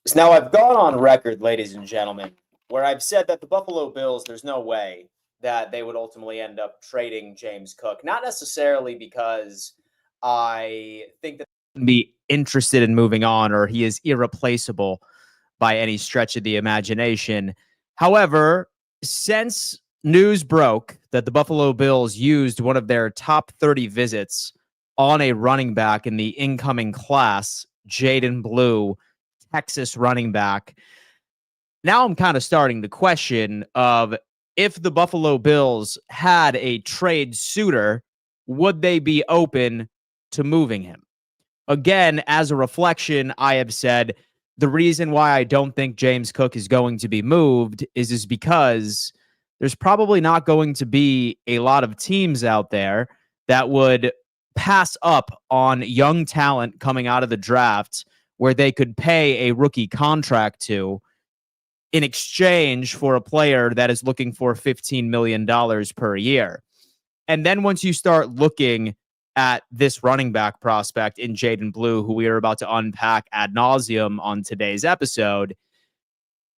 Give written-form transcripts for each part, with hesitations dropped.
So now I've gone on record, ladies and gentlemen, where I've said that the Buffalo Bills, there's no way that they would ultimately end up trading James Cook. Not necessarily because I think that be interested in moving on or he is irreplaceable by any stretch of the imagination. However, since news broke that the Buffalo Bills used one of their top 30 visits on a running back in the incoming class, Jaydon Blue, Texas running back, now I'm kind of starting the question of if the Buffalo Bills had a trade suitor, would they be open to moving him? Again, as a reflection, I have said the reason why I don't think James Cook is going to be moved is because there's probably not going to be a lot of teams out there that would pass up on young talent coming out of the draft where they could pay a rookie contract to in exchange for a player that is looking for $15 million per year. And then once you start looking at this running back prospect in Jaydon Blue, who we are about to unpack ad nauseum on today's episode,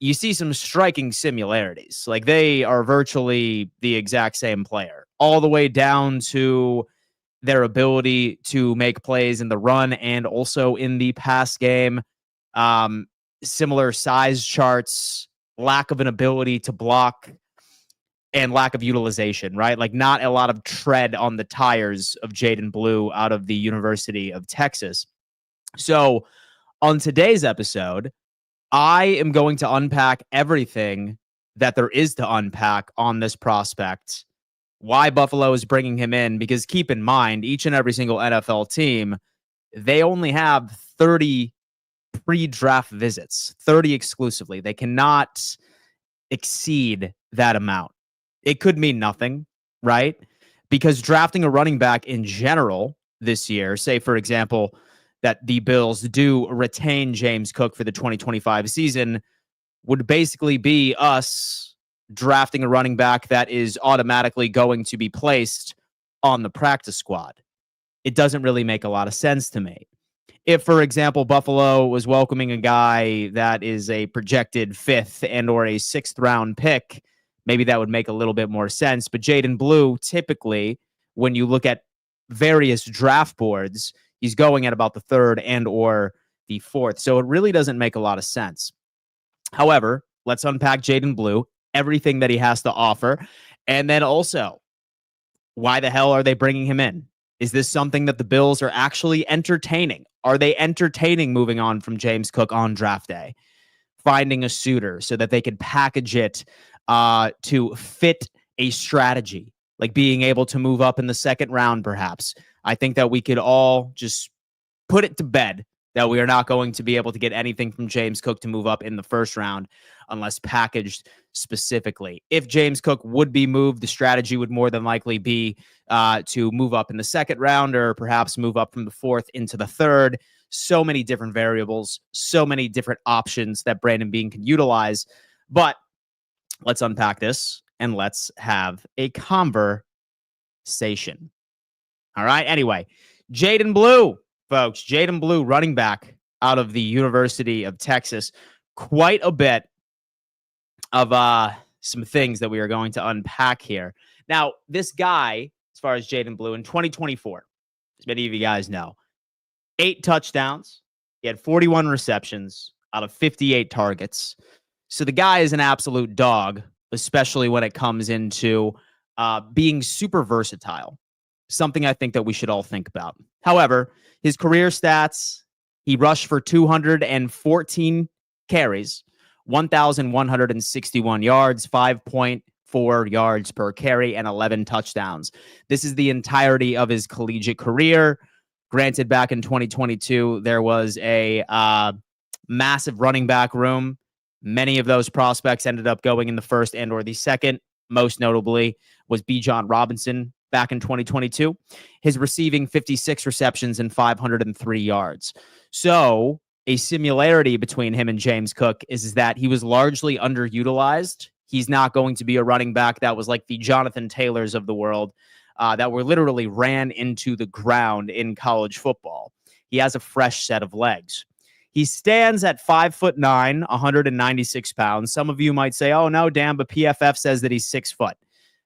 you see some striking similarities. Like they are virtually the exact same player, all the way down to their ability to make plays in the run and also in the pass game. Similar size charts, lack of an ability to block, and lack of utilization, right? Like not a lot of tread on the tires of Jaydon Blue out of the University of Texas. So on today's episode, I am going to unpack everything that there is to unpack on this prospect, why Buffalo is bringing him in, because keep in mind, each and every single NFL team, they only have 30 pre-draft visits, 30 exclusively. They cannot exceed that amount. It could mean nothing, right? Because drafting a running back in general this year, say, for example, that the Bills do retain James Cook for the 2025 season, would basically be us drafting a running back that is automatically going to be placed on the practice squad. It doesn't really make a lot of sense to me. If, for example, Buffalo was welcoming a guy that is a projected fifth and or a sixth round pick, maybe that would make a little bit more sense. But Jaydon Blue, typically, when you look at various draft boards, he's going at about the third and or the fourth. So it really doesn't make a lot of sense. However, let's unpack Jaydon Blue, everything that he has to offer. And then also, why the hell are they bringing him in? Is this something that the Bills are actually entertaining? Are they entertaining moving on from James Cook on draft day? Finding a suitor so that they could package it to fit a strategy, like being able to move up in the second round, perhaps. I think that we could all just put it to bed that we are not going to be able to get anything from James Cook to move up in the first round unless packaged specifically. If James Cook would be moved, the strategy would more than likely be to move up in the second round or perhaps move up from the fourth into the third. So many different variables, so many different options that Brandon Beane can utilize. But let's unpack this and let's have a conversation. All right. Anyway, Jaydon Blue, folks. Jaydon Blue, running back out of the University of Texas. Quite a bit of some things that we are going to unpack here. Now, this guy, as far as Jaydon Blue, in 2024, as many of you guys know, 8 touchdowns. He had 41 receptions out of 58 targets. So the guy is an absolute dog, especially when it comes into being super versatile. Something I think that we should all think about. However, his career stats, he rushed for 214 carries, 1,161 yards, 5.4 yards per carry, and 11 touchdowns. This is the entirety of his collegiate career. Granted, back in 2022, there was a massive running back room. Many of those prospects ended up going in the first and or the second. Most notably was Bijan Robinson back in 2022. His receiving 56 receptions and 503 yards. So a similarity between him and James Cook is that he was largely underutilized. He's not going to be a running back that was like the Jonathan Taylors of the world that were literally ran into the ground in college football. He has a fresh set of legs. He stands at 5'9", 196 pounds. Some of you might say, oh, no, Dan, but PFF says that he's 6 foot.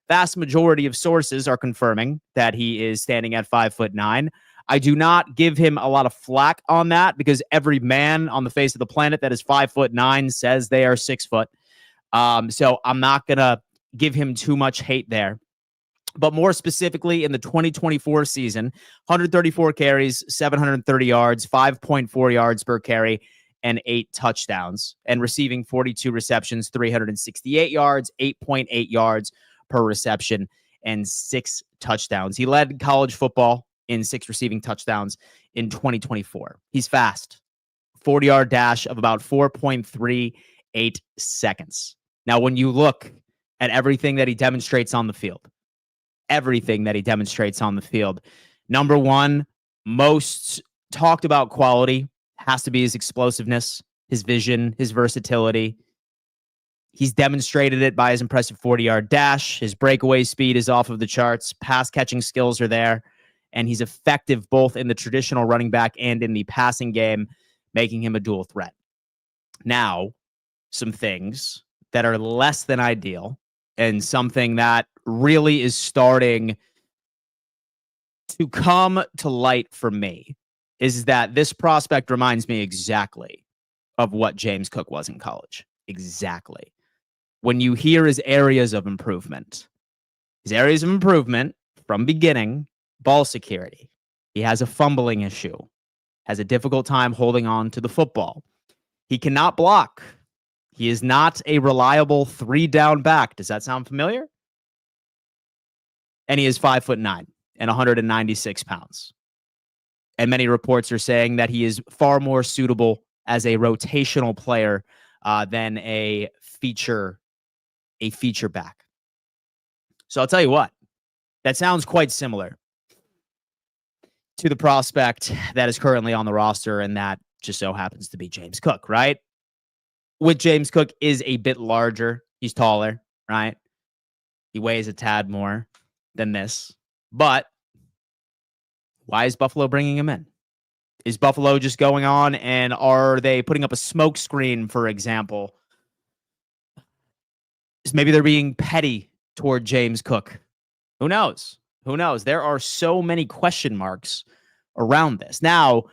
Vast majority of sources are confirming that he is standing at 5'9". I do not give him a lot of flack on that because every man on the face of the planet that is 5'9" says they are 6 foot. So I'm not going to give him too much hate there. But more specifically, in the 2024 season, 134 carries, 730 yards, 5.4 yards per carry, and 8 touchdowns, and receiving 42 receptions, 368 yards, 8.8 yards per reception, and 6 touchdowns. He led college football in 6 receiving touchdowns in 2024. He's fast. 40-yard dash of about 4.38 seconds. Now, when you look at everything that he demonstrates on the field, number one, most talked about quality has to be his explosiveness, his vision, his versatility. He's demonstrated it by his impressive 40-yard dash. His breakaway speed is off of the charts. Pass catching skills are there. And he's effective both in the traditional running back and in the passing game, making him a dual threat. Now, some things that are less than ideal and something that really is starting to come to light for me is that this prospect reminds me exactly of what James Cook was in college. Exactly. When you hear his areas of improvement from beginning, ball security. He has a fumbling issue, has a difficult time holding on to the football. He cannot block. He is not a reliable 3-down back. Does that sound familiar? And he is 5'9" and 196 pounds. And many reports are saying that he is far more suitable as a rotational player than a feature back. So I'll tell you what, that sounds quite similar to the prospect that is currently on the roster, and that just so happens to be James Cook, right? With James Cook is a bit larger. He's taller, right? He weighs a tad more than this. But why is Buffalo bringing him in? Is Buffalo just going on and are they putting up a smoke screen, for example? Maybe they're being petty toward James Cook. Who knows? There are so many question marks around this. Now,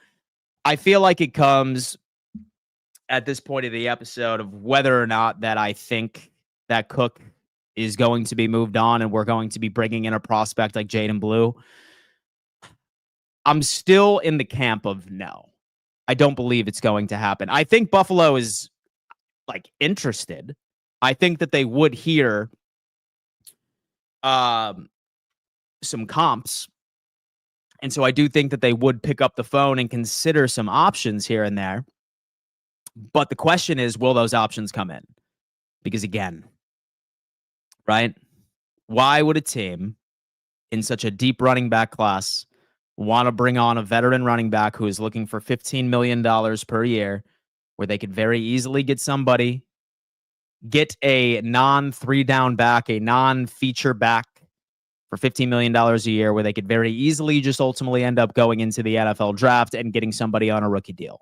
I feel like it comes at this point of the episode of whether or not that I think that Cook is going to be moved on and we're going to be bringing in a prospect like Jaydon Blue. I'm still in the camp of no. I don't believe it's going to happen. I think Buffalo is interested. I think that they would hear some comps. And so I do think that they would pick up the phone and consider some options here and there. But the question is, will those options come in? Because again, right? Why would a team in such a deep running back class want to bring on a veteran running back who is looking for $15 million per year, where they could very easily get a non-3-down back, a non-feature back for $15 million a year, where they could very easily just ultimately end up going into the NFL draft and getting somebody on a rookie deal?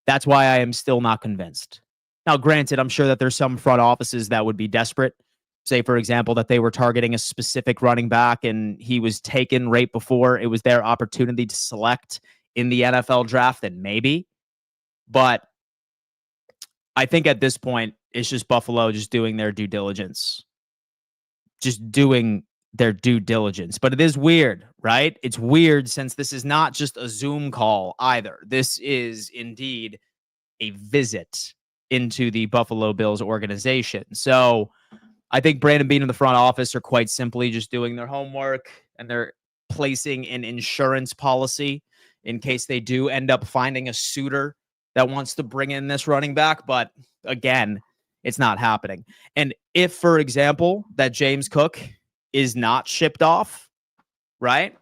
That's why I am still not convinced. Now, granted, I'm sure that there's some front offices that would be desperate. Say, for example, that they were targeting a specific running back and he was taken right before it was their opportunity to select in the NFL draft, then maybe. But I think at this point, it's just Buffalo just doing their due diligence. But it is weird, right? It's weird since this is not just a Zoom call either. This is indeed a visit into the Buffalo Bills organization. So I think Brandon Beane and the front office are quite simply just doing their homework, and they're placing an insurance policy in case they do end up finding a suitor that wants to bring in this running back. But again, it's not happening. And if, for example, that James Cook is not shipped off, right?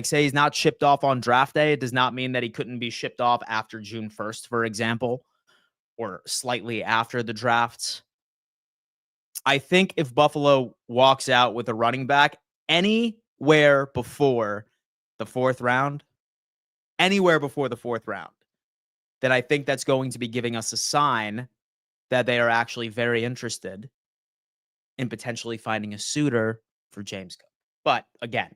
Say he's not shipped off on draft day, it does not mean that he couldn't be shipped off after June 1st, for example, or slightly after the draft. I think if Buffalo walks out with a running back anywhere before the fourth round, then I think that's going to be giving us a sign that they are actually very interested in potentially finding a suitor for James Cook. But again,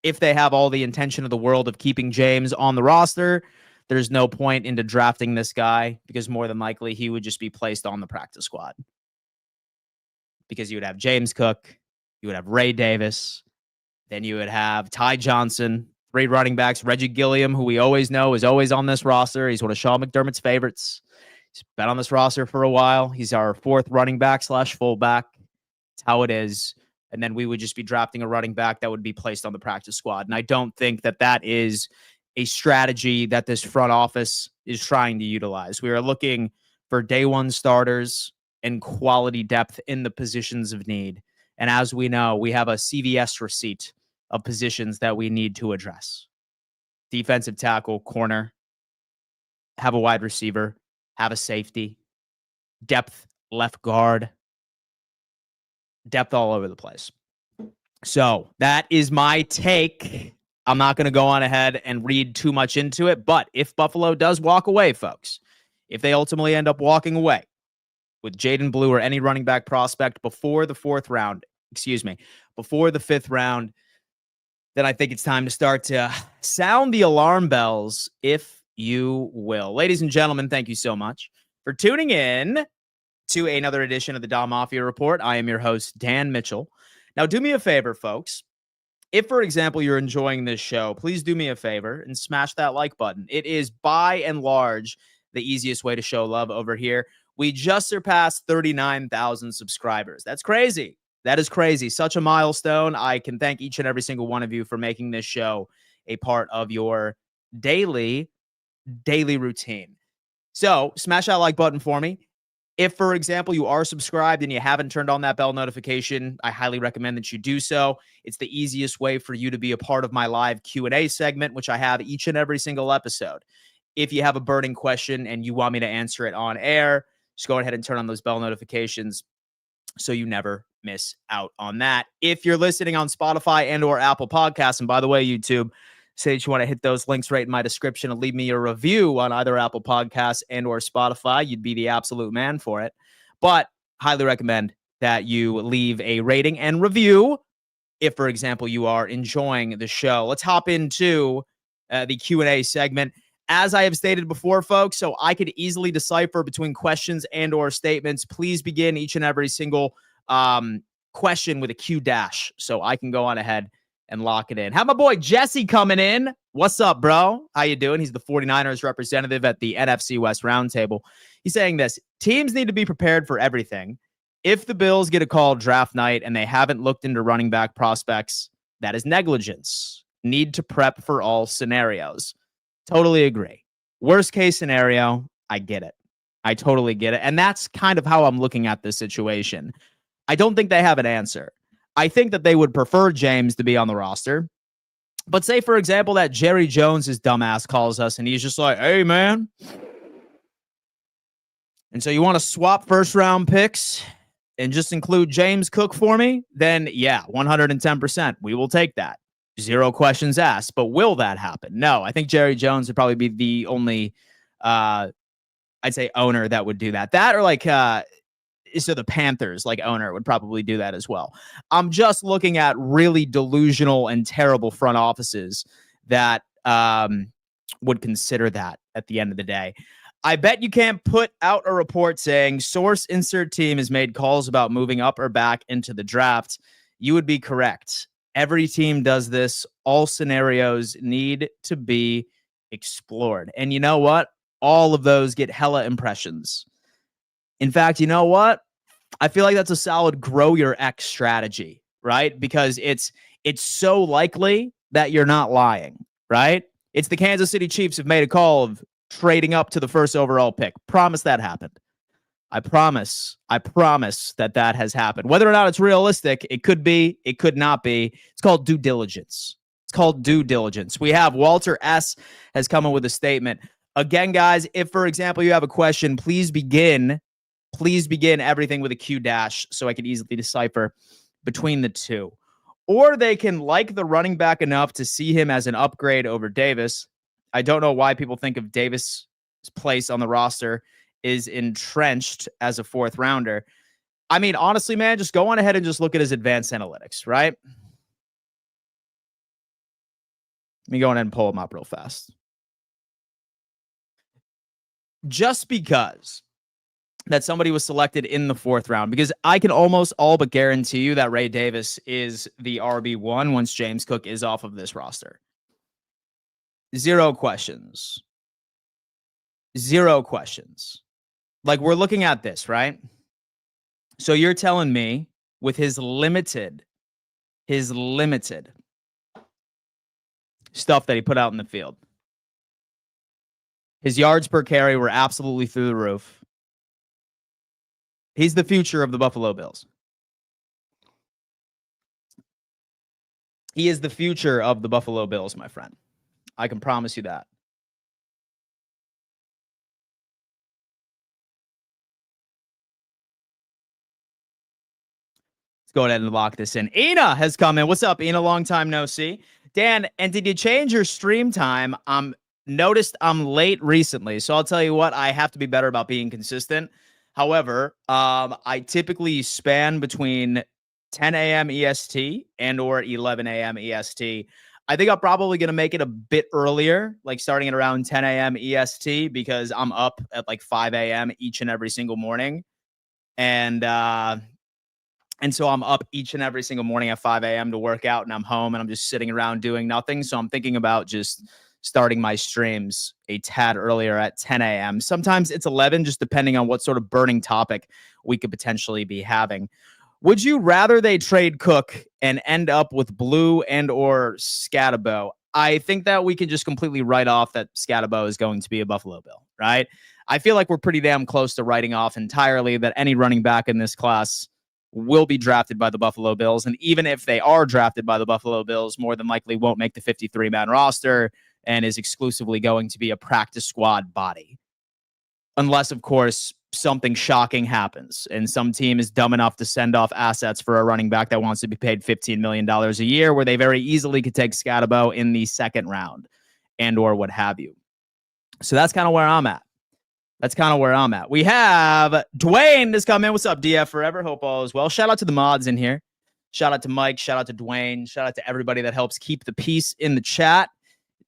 if they have all the intention of the world of keeping James on the roster, there's no point into drafting this guy because more than likely he would just be placed on the practice squad. Because you would have James Cook, you would have Ray Davis, then you would have Ty Johnson, 3 running backs, Reggie Gilliam, who we always know is always on this roster. He's one of Sean McDermott's favorites. He's been on this roster for a while. He's our 4th running back / fullback. It's how it is. And then we would just be drafting a running back that would be placed on the practice squad. And I don't think that that is a strategy that this front office is trying to utilize. We are looking for day one starters and quality depth in the positions of need. And as we know, we have a CVS receipt of positions that we need to address. Defensive tackle, corner, have a wide receiver, have a safety, depth, left guard, depth all over the place. So that is my take. I'm not going to go on ahead and read too much into it, but if Buffalo does walk away, folks, if they ultimately end up walking away with Jaydon Blue or any running back prospect before the 5th round, then I think it's time to start to sound the alarm bells, if you will. Ladies and gentlemen, thank you so much for tuning in to another edition of the Don Mafia Report. I am your host, Dan Mitchell. Now, do me a favor, folks. If, for example, you're enjoying this show, please do me a favor and smash that like button. It is, by and large, the easiest way to show love over here. We just surpassed 39,000 subscribers. That's crazy. That is crazy. Such a milestone. I can thank each and every single one of you for making this show a part of your daily routine. So smash that like button for me. If, for example, you are subscribed and you haven't turned on that bell notification, I highly recommend that you do so. It's the easiest way for you to be a part of my live Q&A segment, which I have each and every single episode. If you have a burning question and you want me to answer it on air, just go ahead and turn on those bell notifications so you never miss out on that. If you're listening on Spotify and or Apple Podcasts, and by the way, YouTube, say that you want to hit those links right in my description and leave me a review on either Apple Podcasts and or Spotify. You'd be the absolute man for it. But highly recommend that you leave a rating and review if, for example, you are enjoying the show. Let's hop into the Q&A segment. As I have stated before, folks, so I could easily decipher between questions and or statements, please begin each and every single question with a Q dash so I can go on ahead and lock it in. Have my boy Jesse coming in. What's up, bro? How you doing? He's the 49ers representative at the NFC West Roundtable. He's saying this: teams need to be prepared for everything. If the Bills get a call draft night and they haven't looked into running back prospects, that is negligence. Need to prep for all scenarios. Totally agree. Worst case scenario, I get it. I totally get it. And that's kind of how I'm looking at this situation. I don't think they have an answer. I think that they would prefer James to be on the roster. But say, for example, that Jerry Jones, his dumbass, calls us and he's just like, hey, man. And so you want to swap first-round picks and just include James Cook for me? Then, yeah, 110%. We will take that. 0 questions asked. But will that happen? No. I think Jerry Jones would probably be the only, I'd say, owner that would do that. That or like, so the Panthers, like, owner would probably do that as well. I'm just looking at really delusional and terrible front offices that would consider that at the end of the day. I bet you can't put out a report saying source insert team has made calls about moving up or back into the draft. You would be correct. Every team does this. All scenarios need to be explored. And you know what? All of those get hella impressions. In fact, you know what? I feel like that's a solid grow your X strategy, right? Because it's so likely that you're not lying, right? It's the Kansas City Chiefs have made a call of trading up to the first overall pick. Promise that happened. I promise that has happened. Whether or not it's realistic, it could be, it could not be. It's called due diligence. We have Walter S. has come in with a statement. Again, guys, if, for example, you have a question, please begin everything with a Q dash so I can easily decipher between the two. Or they can like the running back enough to see him as an upgrade over Davis. I don't know why people think of Davis place on the roster is entrenched as a fourth rounder. I mean, honestly, man, just go on ahead and just look at his advanced analytics, right? Let me go on ahead and pull him up real fast. Just because that somebody was selected in the fourth round, because I can almost all but guarantee you that Ray Davis is the RB1 once James Cook is off of this roster. Zero questions. Zero questions. Like, we're looking at this, right? So you're telling me with his limited stuff that he put out in the field, his yards per carry were absolutely through the roof. He's the future of the Buffalo Bills. He is the future of the Buffalo Bills, my friend. I can promise you that. Let's go ahead and lock this in. Ina has come in. What's up, Ina? Long time no see. Dan, and did you change your stream time? Noticed I'm late recently, so I'll tell you what, I have to be better about being consistent. However, I typically span between 10 a.m. EST and or 11 a.m. EST. I think I'm probably going to make it a bit earlier, like starting at around 10 a.m. EST, because I'm up at like 5 a.m. each and every single morning. And so I'm up each and every single morning at 5 a.m. to work out, and I'm home and I'm just sitting around doing nothing. So I'm thinking about just starting my streams a tad earlier at 10 a.m. Sometimes it's 11, just depending on what sort of burning topic we could potentially be having. Would you rather they trade Cook and end up with Blue and or Scatabo? I think that we can just completely write off that Scatabo is going to be a Buffalo Bill, right? I feel like we're pretty damn close to writing off entirely that any running back in this class will be drafted by the Buffalo Bills. And even if they are drafted by the Buffalo Bills, more than likely won't make the 53-man roster and is exclusively going to be a practice squad body. Unless, of course, something shocking happens and some team is dumb enough to send off assets for a running back that wants to be paid $15 million a year, where they very easily could take Scatabo in the second round and or what have you. So that's kind of where I'm at. We have Dwayne has come in. What's up, DF Forever? Hope all is well. Shout out to the mods in here. Shout out to Mike. Shout out to Dwayne. Shout out to everybody that helps keep the peace in the chat.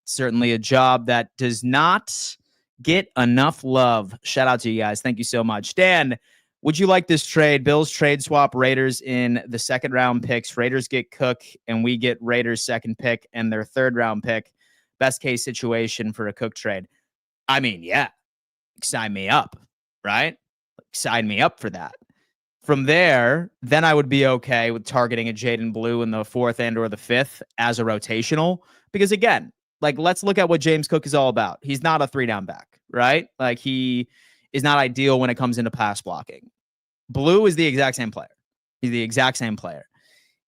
Certainly a job that does not get enough love. Shout out to you guys. Thank you so much. Dan, would you like this trade? Bills trade swap Raiders in the second round picks. Raiders get Cook and we get Raiders second pick and their third round pick. Best case situation for a Cook trade. I mean, yeah, sign me up, right? Sign me up for that. From there, then I would be okay with targeting a Jaydon Blue in the fourth and or the fifth as a rotational. Because again, like, let's look at what James Cook is all about. He's not a 3-down back, right? Like, he is not ideal when it comes into pass blocking. Blue is the exact same player. He's the exact same player.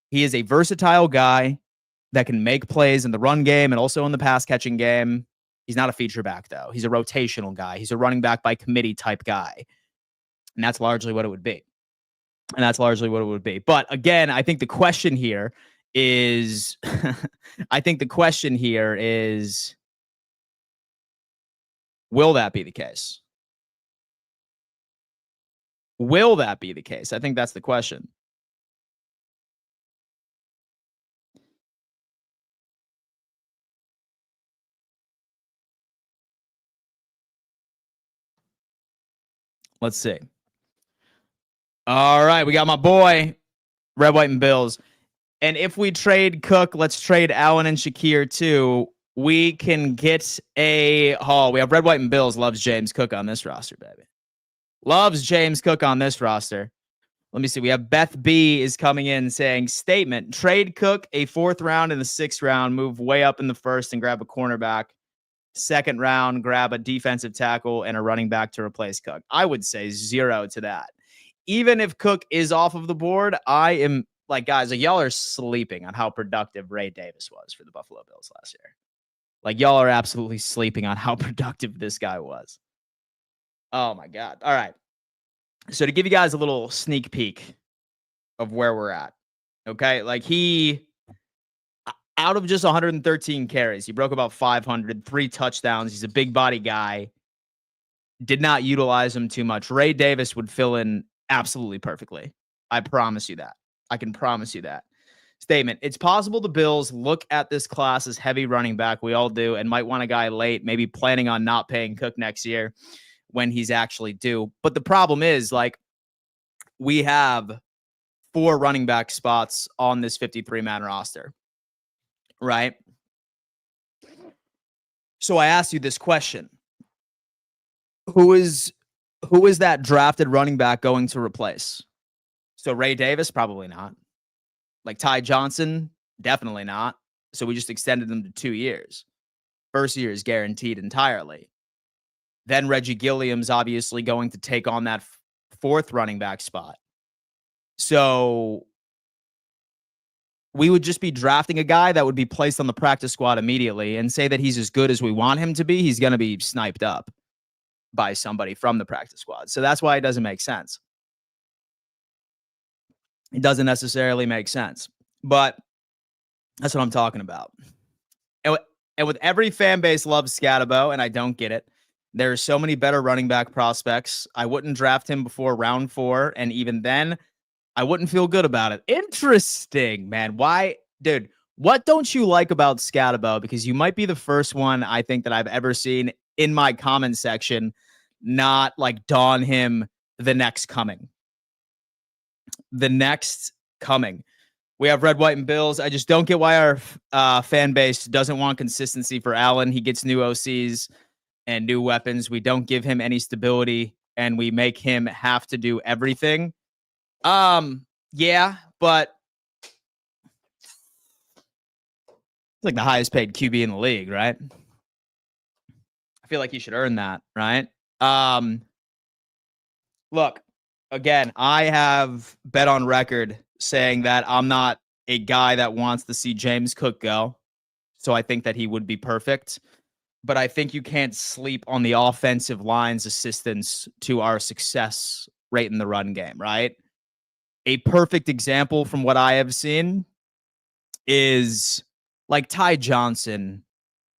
He is a versatile guy that can make plays in the run game and also in the pass catching game. He's not a feature back, though. He's a rotational guy. He's a running back by committee type guy. And that's largely what it would be. But again, I think the question here is will that be the case? Will that be the case? I think that's the question. Let's see. All right, we got my boy, Red, White, and Bills. And if we trade Cook, let's trade Allen and Shakir too. We can get a haul. We have Red, White, and Bills loves James Cook on this roster, baby. Loves James Cook on this roster. Let me see. We have Beth B is coming in saying, statement, trade Cook a fourth round in the sixth round, move way up in the first and grab a cornerback. Second round, grab a defensive tackle and a running back to replace Cook. I would say 0 to that. Even if Cook is off of the board, I am like, guys, like, y'all are sleeping on how productive Ray Davis was for the Buffalo Bills last year. Like, y'all are absolutely sleeping on how productive this guy was. Oh my God. All right. So to give you guys a little sneak peek of where we're at. Okay. Like, he, out of just 113 carries, he broke about 500, 3 touchdowns. He's a big body guy. Did not utilize him too much. Ray Davis would fill in absolutely perfectly. I promise you that. I can promise you that. Statement. It's possible the Bills look at this class as heavy running back. We all do, and might want a guy late, maybe planning on not paying Cook next year when he's actually due. But the problem is, like, we have 4 running back spots on this 53-man roster, right? So I asked you this question. Who is that drafted running back going to replace? So Ray Davis, probably not. Like Ty Johnson, definitely not. So we just extended them to 2 years. First year is guaranteed entirely. Then Reggie Gilliam's obviously going to take on that 4th running back spot. So we would just be drafting a guy that would be placed on the practice squad immediately and say that he's as good as we want him to be. He's going to be sniped up by somebody from the practice squad. So that's why it doesn't make sense. It doesn't necessarily make sense. But that's what I'm talking about. And with every fan base loves Scatabo, and I don't get it. There are so many better running back prospects. I wouldn't draft him before round 4, and even then, I wouldn't feel good about it. Interesting, man. Why? Dude, what don't you like about Scatabo? Because you might be the first one I think that I've ever seen in my comment section not like don him the next coming. The next coming. We have red, white, and Bills. I just don't get why our fan base doesn't want consistency for Allen. He gets new OCs and new weapons. We don't give him any stability, and we make him have to do everything. Yeah, but it's like the highest paid QB in the league, right? I feel like he should earn that, right? Look, again, I have bet on record saying that I'm not a guy that wants to see James Cook go. So I think that he would be perfect. But I think you can't sleep on the offensive line's assistance to our success rate in the run game, right? A perfect example from what I have seen is like Ty Johnson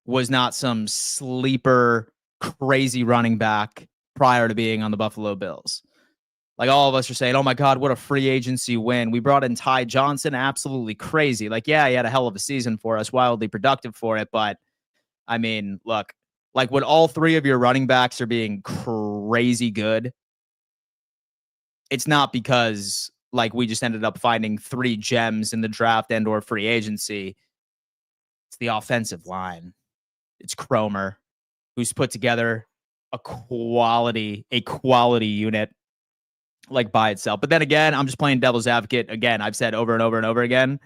was not some sleeper crazy running back prior to being on the Buffalo Bills. Like all of us are saying, oh my God, what a free agency win. We brought in Ty Johnson, absolutely crazy. Like, yeah, he had a hell of a season for us, wildly productive for it. But I mean, look, like when all 3 of your running backs are being crazy good, it's not because like we just ended up finding 3 gems in the draft and or free agency. It's the offensive line. It's Cromer, who's put together a quality unit like by itself. But then again, I'm just playing devil's advocate. Again, I've said over and over and over again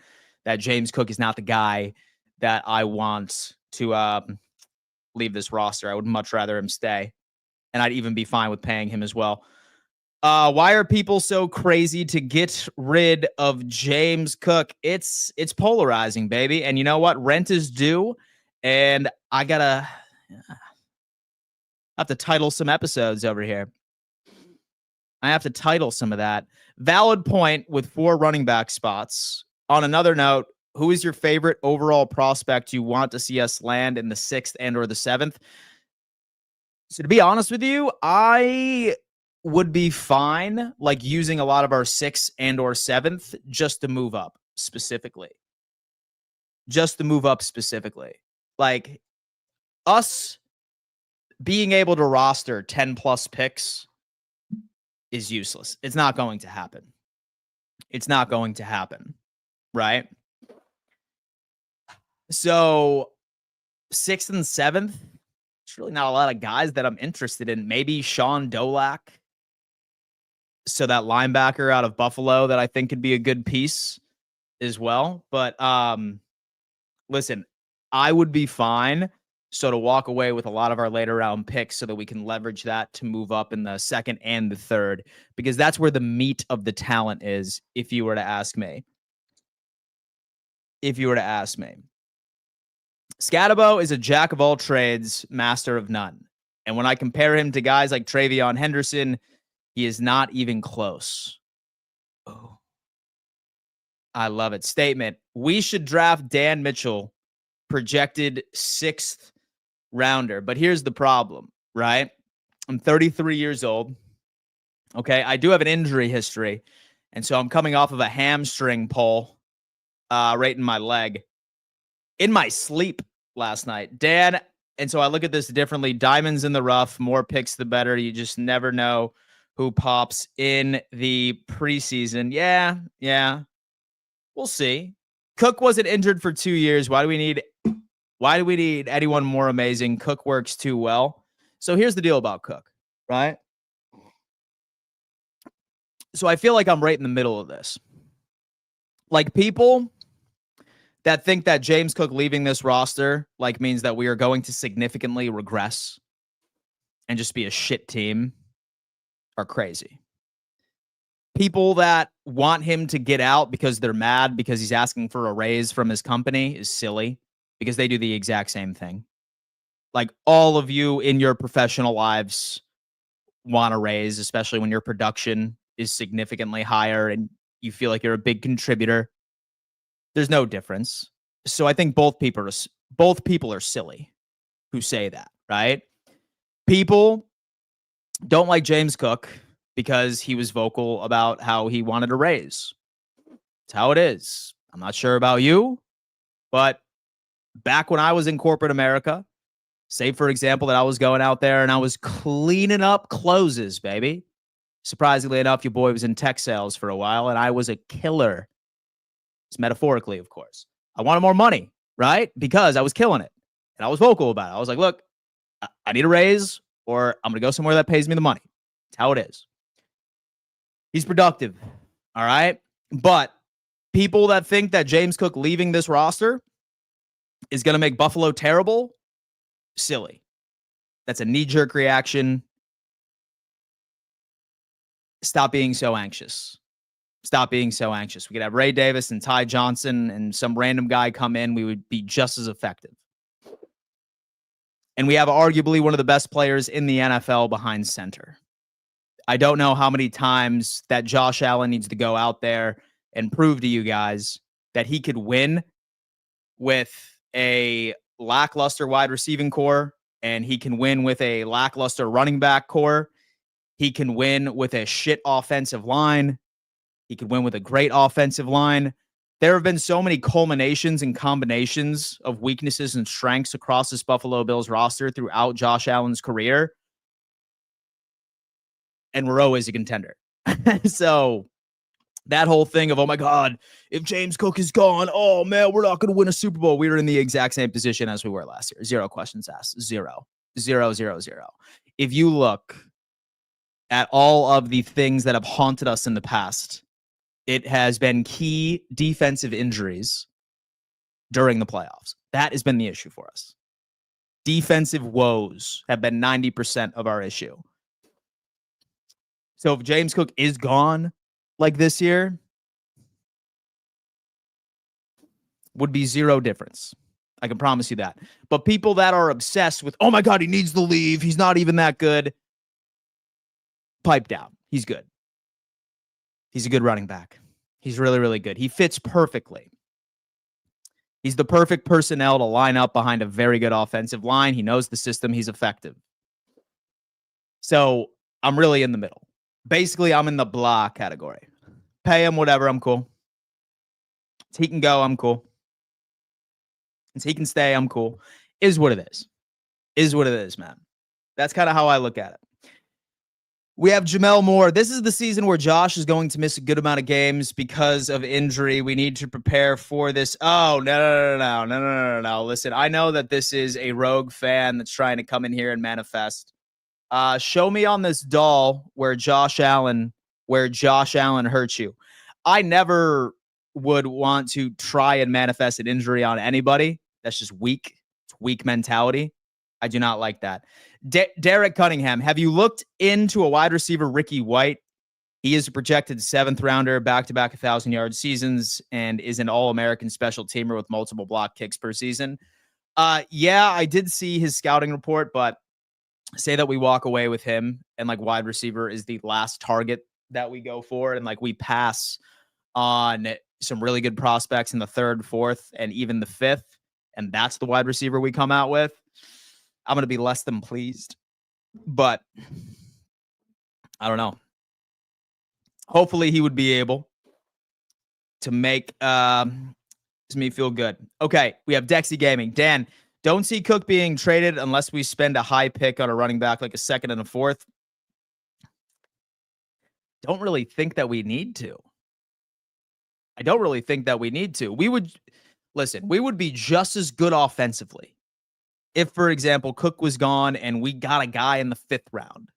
that James Cook is not the guy that I want to leave this roster. I would much rather him stay. And I'd even be fine with paying him as well. Why are people so crazy to get rid of James Cook? It's polarizing, baby. And you know what? Rent is due. And I have to title some episodes over here. I have to title some of that. Valid point with 4 running back spots. On another note, who is your favorite overall prospect you want to see us land in the 6th and or the 7th? So to be honest with you, I would be fine like using a lot of our 6th and or 7th just to move up specifically. Like us being able to roster 10 plus picks is useless. It's not going to happen. Right? So 6th and 7th, there's really not a lot of guys that I'm interested in. Maybe Sean Dolak. So that linebacker out of Buffalo that I think could be a good piece as well. But listen, I would be fine. So to walk away with a lot of our later round picks so that we can leverage that to move up in the 2nd and the 3rd, because that's where the meat of the talent is, if you were to ask me. Scatabo is a jack of all trades, master of none. And when I compare him to guys like Travion Henderson, he is not even close. Oh, I love it. Statement. We should draft Dan Mitchell, projected 6th rounder. But here's the problem, right? I'm 33 years old. Okay. I do have an injury history. And so I'm coming off of a hamstring pull right in my leg in my sleep last night. Dan, and so I look at this differently. Diamonds in the rough, more picks the better. You just never know who pops in the preseason. Yeah. We'll see. Cook wasn't injured for 2 years. Why do we need anyone more amazing? Cook works too well. So here's the deal about Cook, right? So I feel like I'm right in the middle of this. Like, people that think that James Cook leaving this roster means that we are going to significantly regress and just be a shit team are crazy. People that want him to get out because they're mad because he's asking for a raise from his company is silly, because they do the exact same thing. Like, all of you in your professional lives want a raise, especially when your production is significantly higher and you feel like you're a big contributor. There's no difference. So I think both people are silly who say that, right? People don't like James Cook because he was vocal about how he wanted a raise. It's how it is. I'm not sure about you, but back when I was in corporate America, say, for example, that I was going out there and I was cleaning up closes, baby. Surprisingly enough, your boy was in tech sales for a while, and I was a killer. It's metaphorically, of course. I wanted more money, right? Because I was killing it, and I was vocal about it. I was like, look, I need a raise, or I'm going to go somewhere that pays me the money. It's how it is. He's productive, all right? But people that think that James Cook leaving this roster is going to make Buffalo terrible, silly. That's a knee-jerk reaction. Stop being so anxious. Stop being so anxious. We could have Ray Davis and Ty Johnson and some random guy come in. We would be just as effective. And we have arguably one of the best players in the NFL behind center. I don't know how many times that Josh Allen needs to go out there and prove to you guys that he could win with a lackluster wide receiving core, and he can win with a lackluster running back core. He can win with a shit offensive line. He could win with a great offensive line. There have been so many culminations and combinations of weaknesses and strengths across this Buffalo Bills roster throughout Josh Allen's career. And we're always a contender. So that whole thing of, oh my God, if James Cook is gone, oh man, we're not going to win a Super Bowl. We were in the exact same position as we were last year. 0 questions asked. 0. If you look at all of the things that have haunted us in the past, it has been key defensive injuries during the playoffs. That has been the issue for us. Defensive woes have been 90% of our issue. So if James Cook is gone like this year, would be 0 difference. I can promise you that. But people that are obsessed with, oh my God, he needs to leave, he's not even that good, pipe down. He's good. He's a good running back. He's really, really good. He fits perfectly. He's the perfect personnel to line up behind a very good offensive line. He knows the system. He's effective. So I'm really in the middle. Basically, I'm in the blah category. Pay him whatever, I'm cool. If he can go, I'm cool. If he can stay, I'm cool. Is what it is. Is what it is, man. That's kind of how I look at it. We have Jamel Moore. This is the season where Josh is going to miss a good amount of games because of injury. We need to prepare for this. Oh, no. Listen, I know that this is a rogue fan that's trying to come in here and manifest. Show me on this doll where Josh Allen hurt you. I never would want to try and manifest an injury on anybody. That's just weak. It's weak mentality. I do not like that. Derek Cunningham, have you looked into a wide receiver, Ricky White? He is a projected 7th rounder, back-to-back 1,000-yard seasons, and is an All-American special teamer with multiple block kicks per season. Yeah, I did see his scouting report, but say that we walk away with him and wide receiver is the last target that we go for, and we pass on some really good prospects in the 3rd, 4th, and even the 5th, and that's the wide receiver we come out with. I'm going to be less than pleased. But I don't know. Hopefully he would be able to make me feel good. Okay, we have Dexy Gaming. Dan, don't see Cook being traded unless we spend a high pick on a running back, like a second and a fourth. Don't really think that we need to. I don't really think that we need to. We would be just as good offensively if, for example, Cook was gone and we got a guy in the 5th round.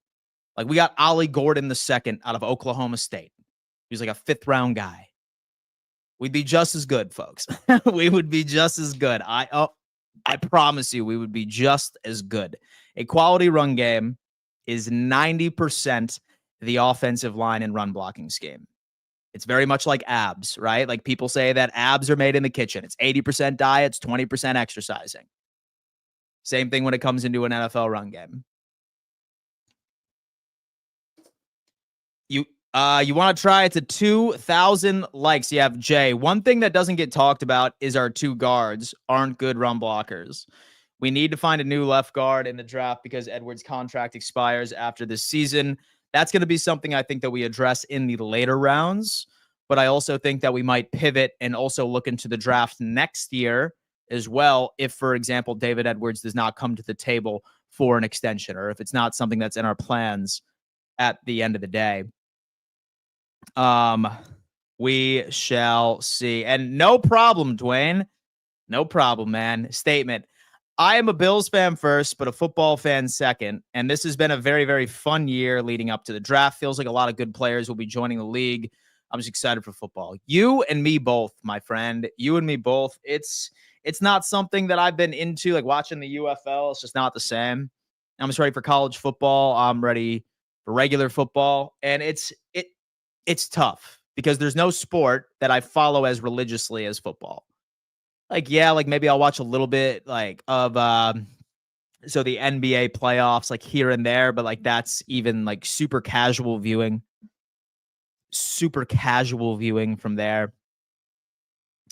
Like we got Ollie Gordon the second out of Oklahoma State. He was like a 5th round guy. We'd be just as good, folks. We would be just as good. I promise you, we would be just as good. A quality run game is 90% the offensive line and run blocking scheme. It's very much like abs, right? Like people say that abs are made in the kitchen. It's 80% diet, it's 20% exercising. Same thing when it comes into an NFL run game. You want to try it to 2,000 likes. You have Jay. One thing that doesn't get talked about is our 2 guards aren't good run blockers. We need to find a new left guard in the draft because Edwards' contract expires after this season. That's going to be something I think that we address in the later rounds. But I also think that we might pivot and also look into the draft next year as well if, for example, David Edwards does not come to the table for an extension or if it's not something that's in our plans at the end of the day. We shall see. And no problem, Dwayne. No problem, man. Statement. I am a Bills fan first, but a football fan second. And this has been a very, very fun year leading up to the draft. Feels like a lot of good players will be joining the league. I'm just excited for football. You and me both, my friend. You and me both. It's not something that I've been into, like watching the UFL. It's just not the same. I'm just ready for college football. I'm ready for regular football. And it's tough because there's no sport that I follow as religiously as football. Like, yeah, like maybe I'll watch a little bit like of so the NBA playoffs, like here and there, but like that's even like super casual viewing from there.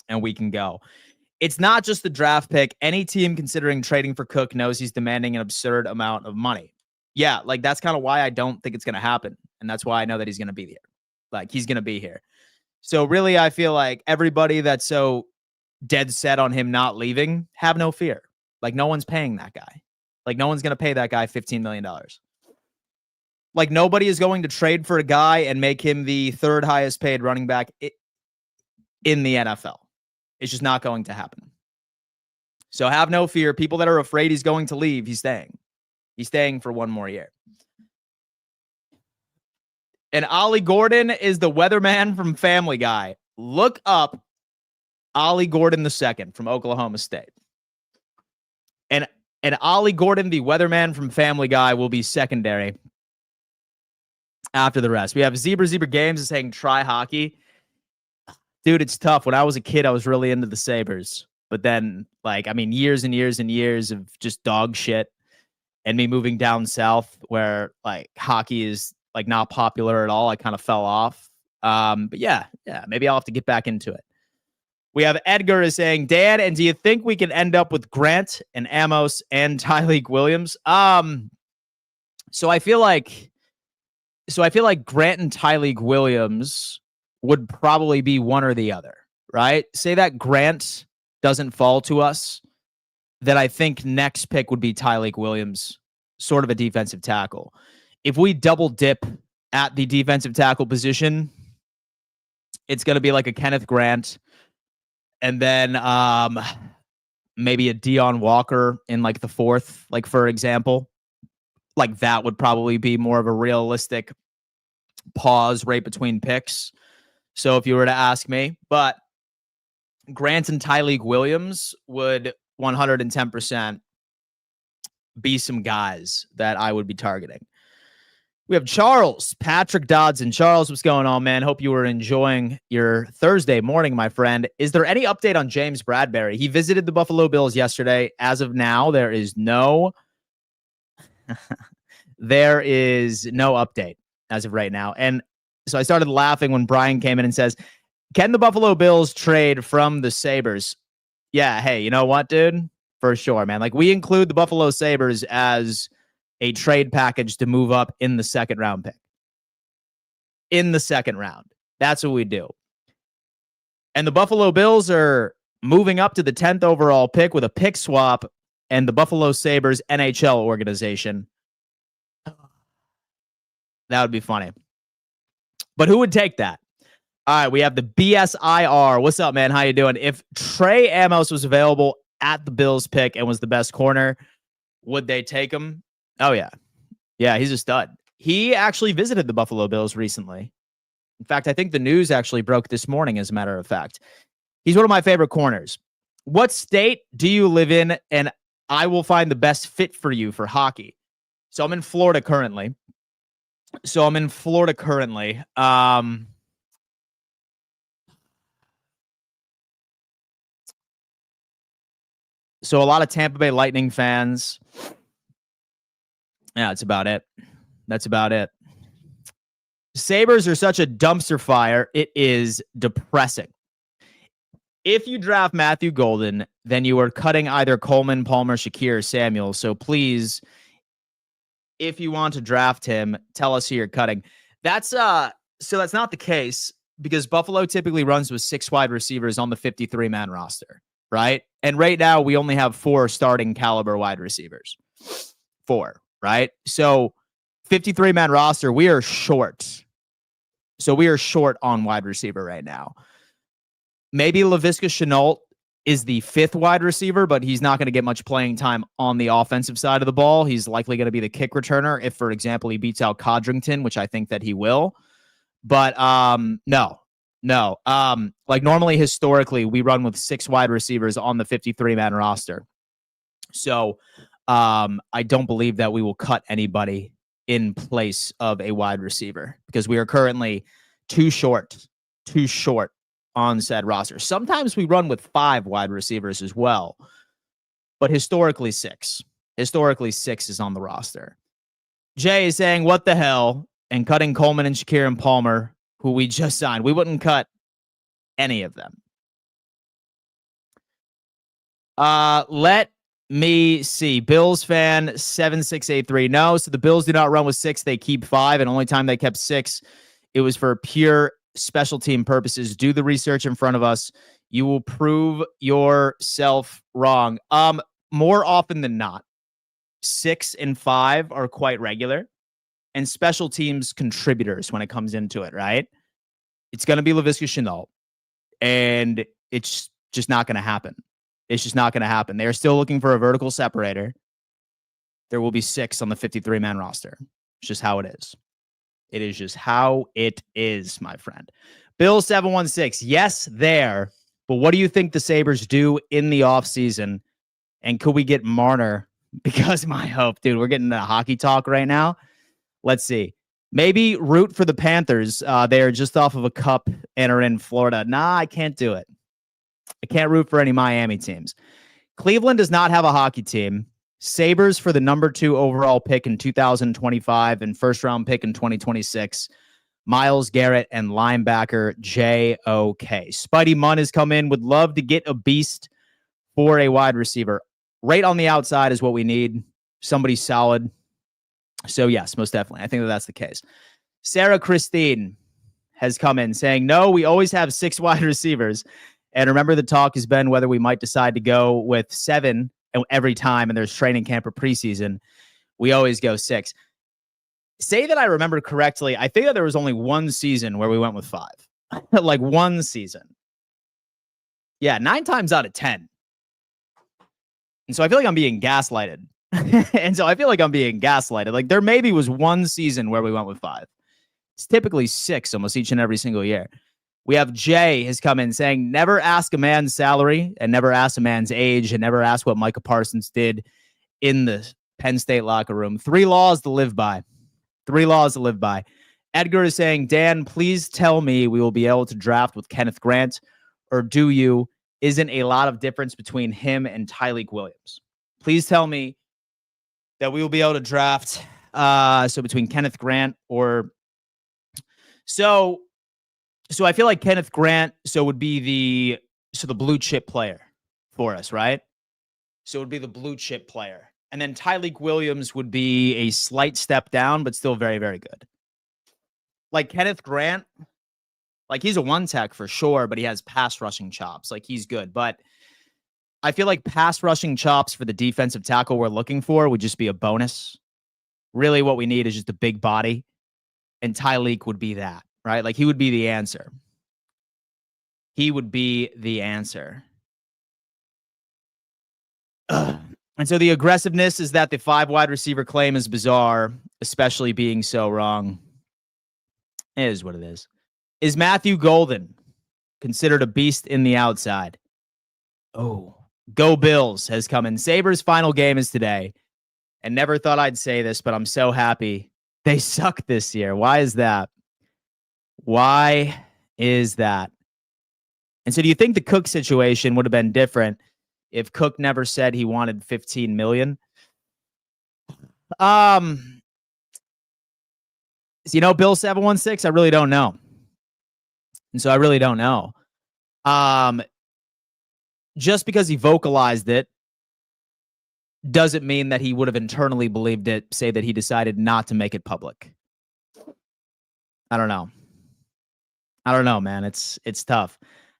And we can go. It's not just the draft pick. Any team considering trading for Cook knows he's demanding an absurd amount of money. Yeah, like that's kind of why I don't think it's going to happen. And that's why I know that he's going to be here. Like he's going to be here. So really, I feel like everybody that's so dead set on him not leaving, have no fear. Like no one's paying that guy. Like no one's going to pay that guy $15 million. Like nobody is going to trade for a guy and make him the 3rd highest paid running back in the NFL. It's just not going to happen. So have no fear. People that are afraid he's going to leave, he's staying. He's staying for 1 more year. And Ollie Gordon is the weatherman from Family Guy. Look up Ollie Gordon II from Oklahoma State. And Ollie Gordon, the weatherman from Family Guy, will be secondary after the rest. We have Zebra Games is saying try hockey. Dude, it's tough. When I was a kid, I was really into the Sabres. But then, like, I mean, years and years and years of just dog shit and me moving down south where, like, hockey is, like, not popular at all. I kind of fell off. But yeah, maybe I'll have to get back into it. We have Edgar is saying, Dan, and do you think we can end up with Grant and Amos and Tyleek Williams? So I feel like Grant and Tyleek Williams would probably be one or the other, right? Say that Grant doesn't fall to us, then I think next pick would be Tyleek Williams, sort of a defensive tackle. If we double dip at the defensive tackle position, it's going to be like a Kenneth Grant and then maybe a Deion Walker in like the 4th, like for example. Like that would probably be more of a realistic pause right between picks. So if you were to ask me, but Grant and Tyleek Williams would 110% be some guys that I would be targeting. We have Charles, Patrick Dodson. Charles, what's going on, man? Hope you were enjoying your Thursday morning, my friend. Is there any update on James Bradberry? He visited the Buffalo Bills yesterday. As of now, there is no update as of right now. And so I started laughing when Brian came in and says, can the Buffalo Bills trade from the Sabres? Yeah, hey, you know what, dude? For sure, man. Like, we include the Buffalo Sabres as a trade package to move up in the second round pick. In the second round. That's what we do. And the Buffalo Bills are moving up to the 10th overall pick with a pick swap and the Buffalo Sabres NHL organization. That would be funny. But who would take that? All right, we have the BSIR. What's up, man? How you doing? If Trey Amos was available at the Bills pick and was the best corner, would they take him? Oh, yeah. Yeah, he's a stud. He actually visited the Buffalo Bills recently. In fact, I think the news actually broke this morning, as a matter of fact. He's one of my favorite corners. What state do you live in? And I will find the best fit for you for hockey. So I'm in Florida currently. So a lot of Tampa Bay Lightning fans. Yeah, that's about it. Sabres are such a dumpster fire. It is depressing. If you draft Matthew Golden, then you are cutting either Coleman, Palmer, Shakir, or Samuel. So please, if you want to draft him, tell us who you're cutting. That's not the case because Buffalo typically runs with 6 wide receivers on the 53-man roster, right? And right now we only have 4 starting caliber wide receivers. 4, right? So 53-man roster, we are short. So we are short on wide receiver right now. Maybe Laviska Shenault is the 5th wide receiver, but he's not going to get much playing time on the offensive side of the ball. He's likely going to be the kick returner if, for example, he beats out Codrington, which I think that he will. But no. Like normally, historically, we run with 6 wide receivers on the 53-man roster. So I don't believe that we will cut anybody in place of a wide receiver because we are currently too short on said roster. Sometimes we run with 5 wide receivers as well, but historically 6. Historically 6 is on the roster. Jay is saying, what the hell? And cutting Coleman and Shakir and Palmer, who we just signed. We wouldn't cut any of them. Let me see. Bills fan 7683. No, so the Bills do not run with 6. They keep 5, and only time they kept 6, it was for pure special team purposes. Do the research in front of us. You will prove yourself wrong. More often than not, 6 and 5 are quite regular, and special teams contributors when it comes into it, right? It's going to be Laviska Shenault, and it's just not going to happen. It's just not going to happen. They're still looking for a vertical separator. There will be 6 on the 53-man roster. It's just how it is. It is just how it is, my friend. Bill 716. Yes, there. But what do you think the Sabres do in the offseason? And could we get Marner? Because my hope, dude, we're getting a hockey talk right now. Let's see. Maybe root for the Panthers. They are just off of a cup and are in Florida. Nah, I can't do it. I can't root for any Miami teams. Cleveland does not have a hockey team. Sabres for the number 2 overall pick in 2025 and first-round pick in 2026. Myles Garrett and linebacker J.O.K. Spidey Munn has come in. Would love to get a beast for a wide receiver. Right on the outside is what we need. Somebody solid. So, yes, most definitely. I think that's the case. Sarah Christine has come in saying, no, we always have 6 wide receivers. And remember, the talk has been whether we might decide to go with 7 every time, and there's training camp or preseason. We always go 6. Say that I remember correctly. I think that there was only one season where we went with 5. Like one season. Yeah, 9 times out of 10. And so I feel like I'm being gaslighted. Like there maybe was one season where we went with 5. It's typically 6 almost each and every single year. We have Jay has come in saying, never ask a man's salary and never ask a man's age and never ask what Micah Parsons did in the Penn State locker room. 3 laws to live by. 3 laws to live by. Edgar is saying, Dan, please tell me we will be able to draft with Kenneth Grant, or do you? Isn't a lot of difference between him and Tyleik Williams. Please tell me that we will be able to draft. So between Kenneth Grant or So I feel like Kenneth Grant would be the blue chip player for us, right? So it would be the blue chip player. And then Tyleek Williams would be a slight step down, but still very, very good. Like Kenneth Grant, like he's a one tech for sure, but he has pass rushing chops. Like he's good. But I feel like pass rushing chops for the defensive tackle we're looking for would just be a bonus. Really what we need is just a big body. And Tyleek would be that, right? Like he would be the answer. He would be the answer. Ugh. And so the aggressiveness is that the 5 wide receiver claim is bizarre, especially being so wrong. It is what it is. Is Matthew Golden considered a beast in the outside? Oh, go Bills has come in. Sabres' final game is today. And never thought I'd say this, but I'm so happy. They suck this year. Why is that? Why is that? And so do you think the Cook situation would have been different if Cook never said he wanted $15 million? Bill 716, I really don't know. And so I really don't know. Just because he vocalized it doesn't mean that he would have internally believed it, say that he decided not to make it public. I don't know. I don't know, man. It's tough.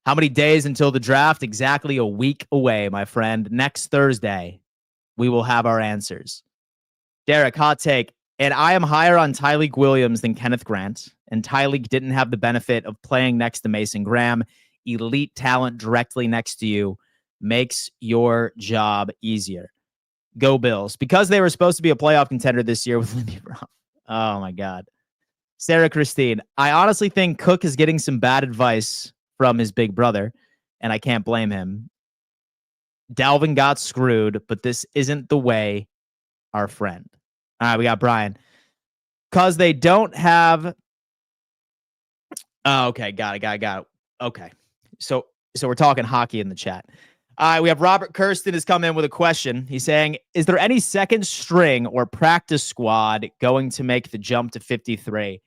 How many days until the draft? Exactly a week away, my friend. Next Thursday, we will have our answers. Derek, hot take. And I am higher on Tyleek Williams than Kenneth Grant. And Tyleek didn't have the benefit of playing next to Mason Graham. Elite talent directly next to you makes your job easier. Go Bills. Because they were supposed to be a playoff contender this year with Lindy Brown. Oh, my God. Sarah Christine, I honestly think Cook is getting some bad advice from his big brother, and I can't blame him. Dalvin got screwed, but this isn't the way, our friend. All right, we got Brian. Because they don't have... Oh, okay, got it. Okay. So we're talking hockey in the chat. We have Robert Kirsten has come in with a question. He's saying, is there any second string or practice squad going to make the jump to 53?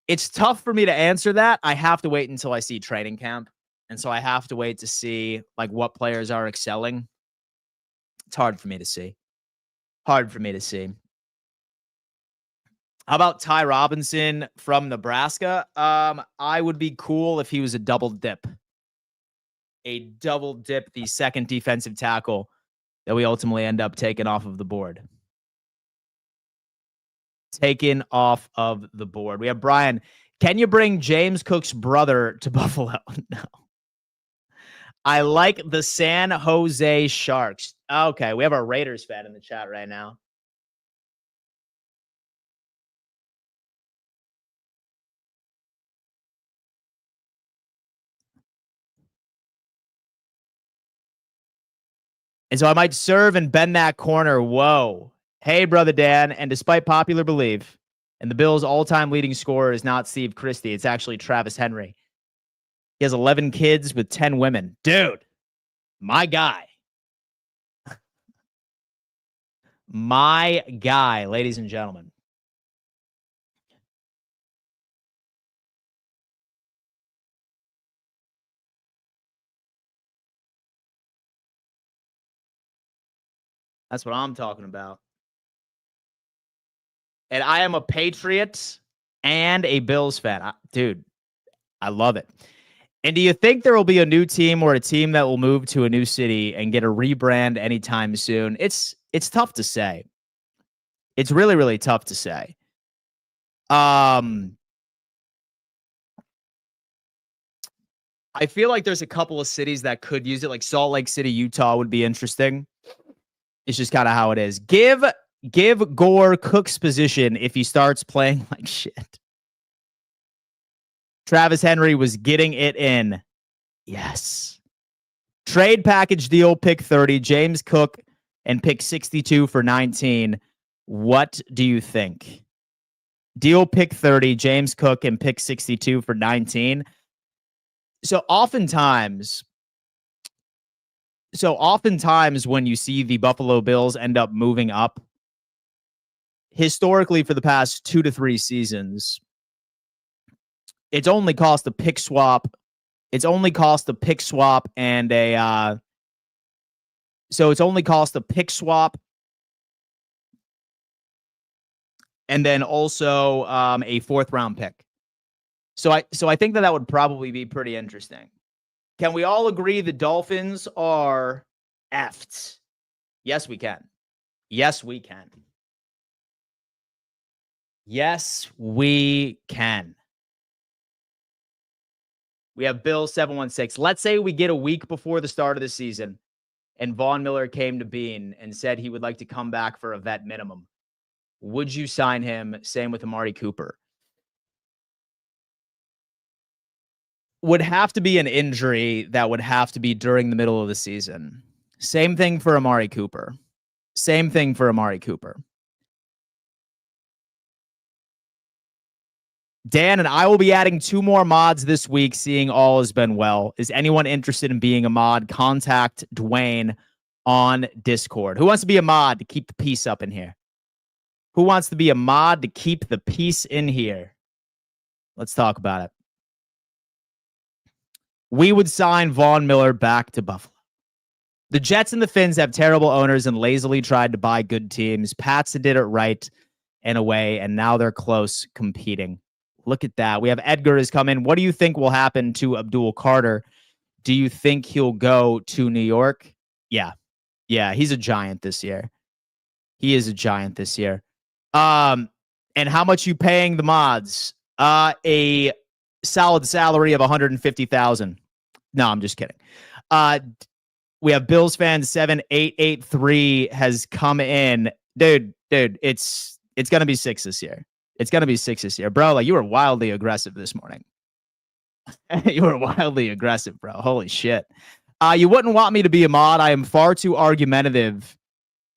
It's tough for me to answer that. I have to wait until I see training camp. And so I have to wait to see like what players are excelling. It's hard for me to see. How about Ty Robinson from Nebraska? I would be cool if he was a double dip, the second defensive tackle that we ultimately end up taking off of the board. We have Brian. Can you bring James Cook's brother to Buffalo? No. I like the San Jose Sharks. Okay, we have our Raiders fan in the chat right now. And so I might serve and bend that corner. Whoa. Hey, Brother Dan. And despite popular belief, and the Bills' all-time leading scorer is not Steve Christie. It's actually Travis Henry. He has 11 kids with 10 women. Dude, my guy. My guy, ladies and gentlemen. That's what I'm talking about. And I am a Patriot and a Bills fan. Dude, I love it. And do you think there will be a new team or a team that will move to a new city and get a rebrand anytime soon? It's tough to say. It's really, really tough to say. I feel like there's a couple of cities that could use it. Like Salt Lake City, Utah would be interesting. It's just kind of how it is. Give Gore Cook's position if he starts playing like shit. Travis Henry was getting it in. Yes. Trade package deal, pick 30, James Cook, and pick 62 for 19. What do you think? Deal pick 30, James Cook, and pick 62 for 19. So oftentimes when you see the Buffalo Bills end up moving up, historically for the past 2 to 3 seasons, it's only cost a pick swap. It's only cost a pick swap and a and then also a 4th round pick. So I think that would probably be pretty interesting. Can we all agree the Dolphins are effed? Yes, we can. Yes, we can. Yes, we can. We have Bill 716. Let's say we get a week before the start of the season and Von Miller came to Bean and said he would like to come back for a vet minimum. Would you sign him? Same with Amari Cooper. Would have to be an injury that would have to be during the middle of the season. Same thing for Amari Cooper. Same thing for Amari Cooper. Dan and I will be adding 2 more mods this week, seeing all has been well. Is anyone interested in being a mod? Contact Dwayne on Discord. Who wants to be a mod to keep the peace up in here? Who wants to be a mod to keep the peace in here? Let's talk about it. We would sign Von Miller back to Buffalo. The Jets and the Finns have terrible owners and lazily tried to buy good teams. Pats did it right in a way, and now they're close competing. Look at that. We have Edgar has come in. What do you think will happen to Abdul Carter? Do you think he'll go to New York? Yeah. Yeah, he's a giant this year. He is a giant this year. And how much you paying the mods? A solid salary of $150,000. No, I'm just kidding. We have Bills fan 7883 has come in. Dude, it's gonna be 6 this year. It's gonna be 6 this year, bro. Like, you were wildly aggressive this morning. You were wildly aggressive, bro. Holy shit. You wouldn't want me to be a mod. I am far too argumentative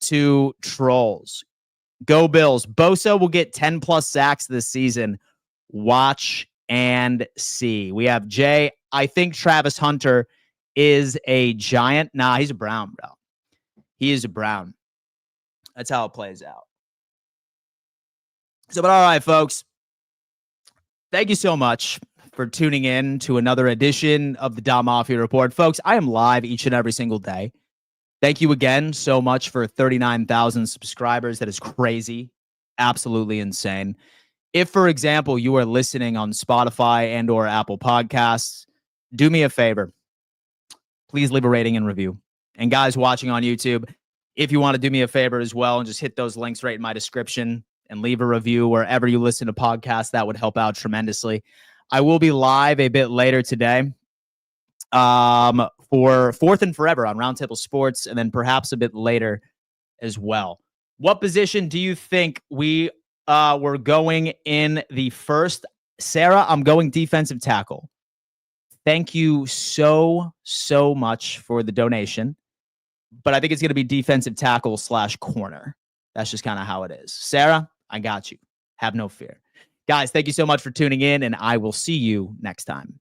to trolls. Go Bills. Bosa will get 10 plus sacks this season. Watch and see. We have Jay. I think Travis Hunter is a giant. Nah, he's a Brown, bro. He is a Brown. That's how it plays out. So, but all right, folks. Thank you so much for tuning in to another edition of the Don Mafia Report. Folks, I am live each and every single day. Thank you again so much for 39,000 subscribers. That is crazy. Absolutely insane. If, for example, you are listening on Spotify and or Apple Podcasts, do me a favor. Please leave a rating and review. And guys watching on YouTube, if you want to do me a favor as well and just hit those links right in my description and leave a review wherever you listen to podcasts, that would help out tremendously. I will be live a bit later today for Fourth and Forever on Roundtable Sports, and then perhaps a bit later as well. What position do you think we were going in the first? Sarah, I'm going defensive tackle. Thank you so much for the donation. But I think it's going to be defensive tackle / corner. That's just kind of how it is. Sarah, I got you. Have no fear. Guys, thank you so much for tuning in, and I will see you next time.